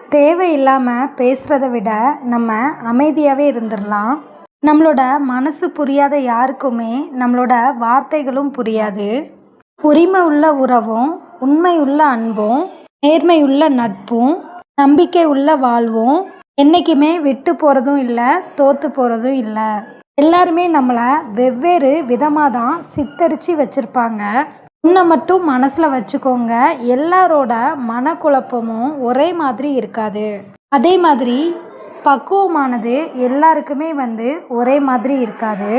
தேவையில்லாமல் பேசுகிறத விட நம்ம அமைதியாகவே இருந்துடலாம். நம்மளோட மனசு புரியாத யாருக்குமே நம்மளோட வார்த்தைகளும் புரியாது. உரிமை உள்ள உறவும், உண்மை உள்ள அன்பும், நேர்மை உள்ள நட்பும், நம்பிக்கை உள்ள வாழ்வும் என்றைக்குமே விட்டு போகிறதும் இல்லை, தோற்று போகிறதும் இல்லை. எல்லாருமே நம்மளை வெவ்வேறு விதமாக தான் சித்தரித்து வச்சுருப்பாங்க. உன்னை மட்டும் மனசில் வச்சுக்கோங்க, எல்லாரோட மனக்குழப்பமும் ஒரே மாதிரி இருக்காது. அதே மாதிரி பக்குவமானது எல்லாருக்குமே ஒரே மாதிரி இருக்காது.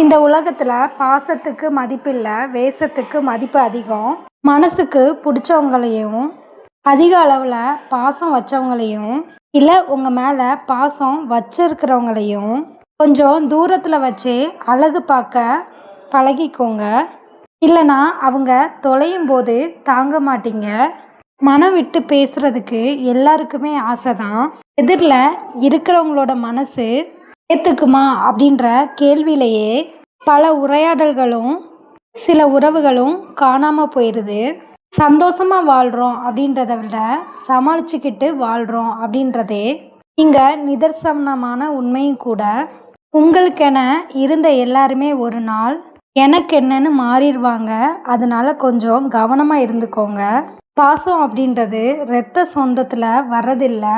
இந்த உலகத்தில் பாசத்துக்கு மதிப்பில்லை, வேஷத்துக்கு மதிப்பு அதிகம். மனசுக்கு பிடிச்சவங்களையும் அதிக அளவில் பாசம் வச்சவங்களையும் இல்லை உங்கள் மேலே பாசம் வச்சிருக்கிறவங்களையும் கொஞ்சம் தூரத்தில் வச்சு அழகு பார்க்க பழகிக்கோங்க. இல்லைனா அவங்க தொலையும் போது தாங்க மாட்டீங்க. மனம் விட்டு பேசுகிறதுக்கு எல்லாருக்குமே ஆசை தான். எதிரில் இருக்கிறவங்களோட மனசு ஏற்றுக்குமா அப்படின்ற கேள்வியிலேயே பல உரையாடல்களும் சில உறவுகளும் காணாமல் போயிடுது. சந்தோஷமாக வாழ்கிறோம் அப்படின்றத விட சமாளிச்சுக்கிட்டு வாழ்கிறோம் அப்படின்றதே இங்கே நிதர்சனமான உண்மையும் கூட. உங்களுக்கென இருந்த எல்லாருமே ஒரு நாள் எனக்கு என்னன்னு மாறிடுவாங்க. அதனால கொஞ்சம் கவனமாக இருந்துக்கோங்க. பாசம் அப்படின்றது இரத்த சொந்தத்தில் வர்றதில்லை.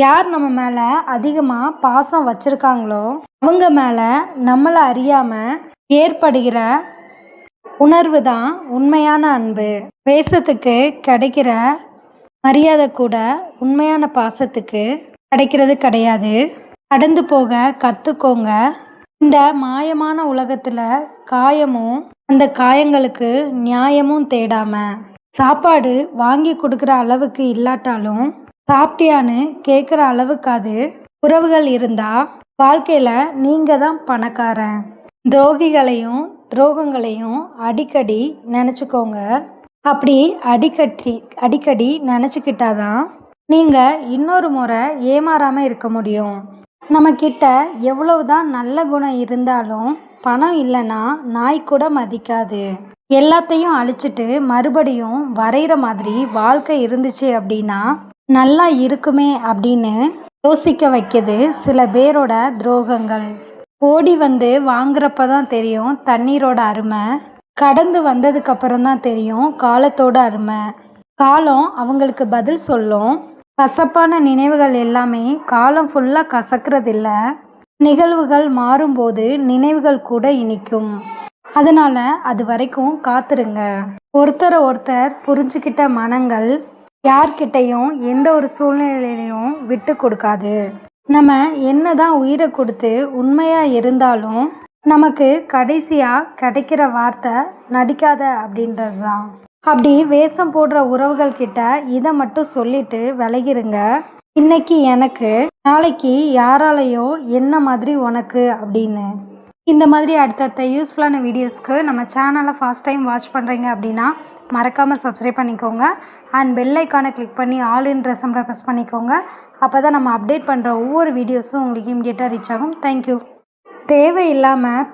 யார் நம்ம மேலே அதிகமாக பாசம் வச்சுருக்காங்களோ அவங்க மேலே நம்மளை அறியாமல் ஏற்படுகிற உணர்வு தான் உண்மையான அன்பு. வேஷத்துக்கு கிடைக்கிற மரியாதை கூட உண்மையான பாசத்துக்கு கிடைக்கிறது கிடையாது. கடந்து போக கற்றுக்கோங்க. இந்த மாயமான உலகத்தில் காயமும் அந்த காயங்களுக்கு நியாயமும் தேடாம, சாப்பாடு வாங்கி கொடுக்குற அளவுக்கு இல்லாட்டாலும் சாப்பிட்டியான்னு கேட்குற அளவுக்காது உறவுகள் இருந்தால் வாழ்க்கையில் நீங்கள் தான் பணக்காரன். துரோகங்களையும் அடிக்கடி நினச்சிக்கோங்க. அப்படி அடிக்கடி நினச்சிக்கிட்டாதான் நீங்கள் இன்னொரு முறை ஏமாறாமல் இருக்க முடியும். நம்மக்கிட்ட எவ்வளவுதான் நல்ல குணம் இருந்தாலும் பணம் இல்லைன்னா நாய் கூட மதிக்காது. எல்லாத்தையும் அழிச்சிட்டு மறுபடியும் வரைகிற மாதிரி வாழ்க்கை இருந்துச்சு அப்படின்னா நல்லா இருக்குமே அப்படின்னு யோசிக்க வைக்கிது சில பேரோட துரோகங்கள். ஓடி வாங்குறப்ப தான் தெரியும் தண்ணீரோட அருமை. கடந்து வந்ததுக்கப்புறம் தான் தெரியும் காலத்தோட அருமை. காலம் அவங்களுக்கு பதில் சொல்லும். கசப்பான நினைவுகள் எல்லாமே காலம் ஃபுல்லாக கசக்கிறதில்ல. நிகழ்வுகள் மாறும்போது நினைவுகள் கூட இனிக்கும். அதனால் அது வரைக்கும் காத்துருங்க. ஒருத்தர் புரிஞ்சுக்கிட்ட மனங்கள் யார்கிட்டையும் எந்த ஒரு சூழ்நிலையிலையும் விட்டு கொடுக்காது. நம்ம என்ன தான் உயிரை கொடுத்து உண்மையாக இருந்தாலும் நமக்கு கடைசியாக கிடைக்கிற வார்த்தை நடிக்காத அப்படின்றது தான். அப்படி வேஷம் போடுற உறவுகள் கிட்ட இதை மட்டும் சொல்லிட்டு விலகிருங்க. இன்னைக்கு எனக்கு, நாளைக்கு யாராலையோ என்ன மாதிரி உனக்கு அப்படின்னு. இந்த மாதிரி அடுத்தடுத்த யூஸ்ஃபுல்லான வீடியோஸ்க்கு நம்ம சேனலை ஃபர்ஸ்ட் டைம் வாட்ச் பண்ணுறீங்க அப்படின்னா மறக்காமல் சப்ஸ்கிரைப் பண்ணிக்கோங்க. அண்ட் பெல் ஐக்கானை கிளிக் பண்ணி ஆல் இன் ப்ரெஸ் பண்ணிக்கோங்க. அப்போ தான் நம்ம அப்டேட் பண்ணுற ஒவ்வொரு வீடியோஸும் உங்களுக்கு இமிடியேட்டாக ரீச் ஆகும். தேங்க்யூ. தேவையில்லாமல்